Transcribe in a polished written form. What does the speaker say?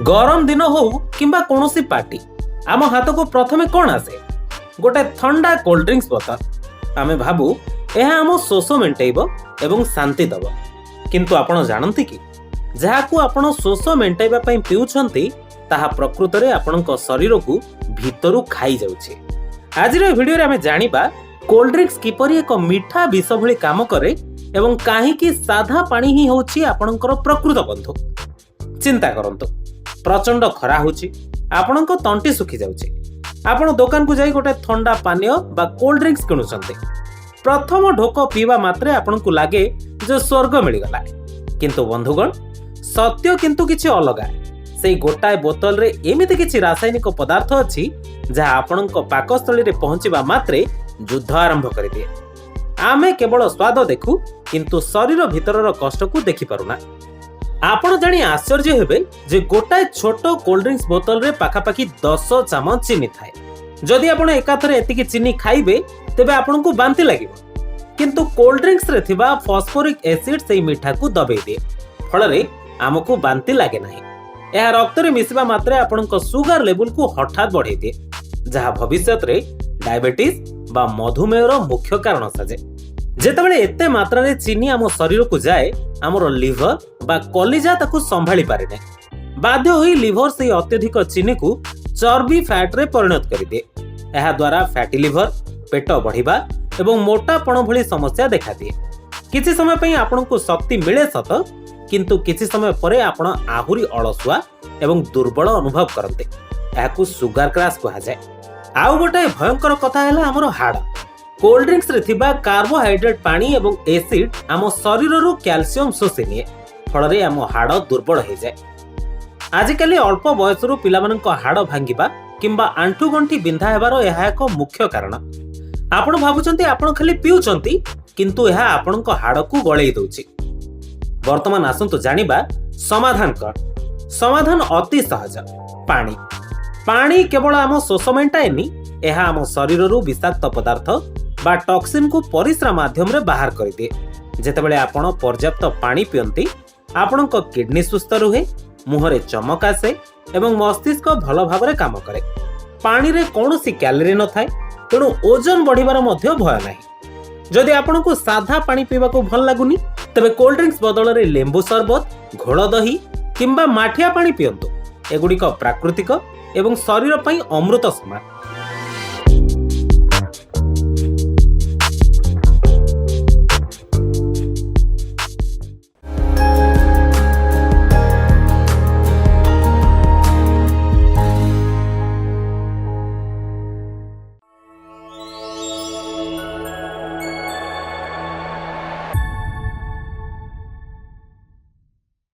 गरम दिन हो किंबा कोनोसी पार्टी आम हाथ को प्रथमे कौन आसे गोटे ठंडा कोल्ड ड्रिंक्स बोतल आमे भाबू यह आम शोष मेंटेब एवं शांति दब किंतु आपण जानती कि जहाकू आपण शोष मेंटेबा पई पिउछंती ताहा प्रकृत रे आपणक शरीर को भीतरु खाई जाउछे। आज रे वीडियो रे आमे जानिबा कोल्ड ड्रिंक्स किपरि एक मीठा विष भଳି काम करे एवं काहेकि साधा पानी ही होउछि आपणकर प्रकृत बंधु। चिंता करंतु प्रचंड खरा होउछि आपणक तंटी सुखी जाउछि आपण दुकान को जाई गोटे ठंडा पानीय बा कोल्ड ड्रिंक्स किणुछंती प्रथम ढोक पीवा मात्रे आपनकु लागे जो स्वर्ग मिल गला किंतु बंधुगण सत्य किंतु किछि अलगा सेई गोटाए बोतल रे एमिति किछि रासायनिक पदार्थ अछि जहा आपनक पाकस्थली रे पहुंचीबा मात्रे युद्ध आरंभ करि दिए। आमे केवल स्वाद देखु किंतु शरीर भितरर कष्ट को देखि पारुना। आपण जानी आश्चर्य हेबे जे गोटाए छोट कोल्ड ड्रिंक्स बोतल रे पाखापाखि 10 चामच चीनी थाए। जदि आपण एकाथरे एतिकी चीनी खाइबे तेबे आपनकु बांती लागिबो किंतु कोल्ड ड्रिंक्स रे थिबा फास्फोरिक एसिड सेई मिठा को दबेई दिए फल रे आमको बांती लागे नाही। यह रक्त रे मिसिबा मात्रे आपनक सुगर लेवल को हठात बढ़ाई दिए जहा भविष्यत रे डायबिटीज बा मधुमेहर मुख्य कारण साजे। जेतेबेले एते मात्रा रे चीनी आम शरीर को जाए आमर लिवर बा कलिजा ताकू संभाली पारे नै बाध्य होई लिवर से अत्यधिक चीनी को चर्बी फैट रे परिणत करि दे। एहा द्वारा फैटी लिवर पेट बढ़िबा एवं मोटापण भली समस्या देखा दिए। किछि समय पई आपन को शक्ति मिले सत किंतु किछि समय परे आपण आहुरी अलसुआ एवं दुर्बल अनुभव करते एहाकू सुगर क्रैश कहा जाय। आउ गोटे भयंकर कथा हैला हमर हाड़ कोल्ड ड्रिंक्स रे थिबा कार्बोहाइड्रेट पानी एवं एसिड आम शरीर रु कैल्शियम शोषि निए फल रे आम हाड़ दुर्बल हो जाए। आजिकली अल्प बयस रु पिलामानक हाड़ भांगिबा किंबा आंठु गंठी बिंधा हेबार यह एक मुख्य कारण। आपण भाबुचंती आपण खाली पिउचंती किंतु यह आपणक हाड़ को गळेई दउची। वर्तमान आसंतु जानिबा समाधान कर। समाधान अति सहज पानी। पानी केवल आम शोष मेंटाएनी यह आम शरीर रु विषाक्त पदार्थ बा टॉक्सिन को परिश्रा माध्यम रे बाहर कर दिए। जेतेबेले आपण पर्याप्त पानी पियंती आपणक किडनी सुस्थ रुहे मुहरे चमक आसे एवं मस्तिष्क भल भाव काम करे। पानी रे कौनसी कैलोरी न थाए तेणु ओजन बढ़िबार मध्य भय नाही। जदि आपणको साधा पानी पीवा को भल लागुनी तबे कोल्ड ड्रिंक्स बदल रे लेंबू शरबत घोल दही किंबा माठिया पानी पियंतु। एगुड़िक प्राकृतिक एवं शरीर पई अमृत समान।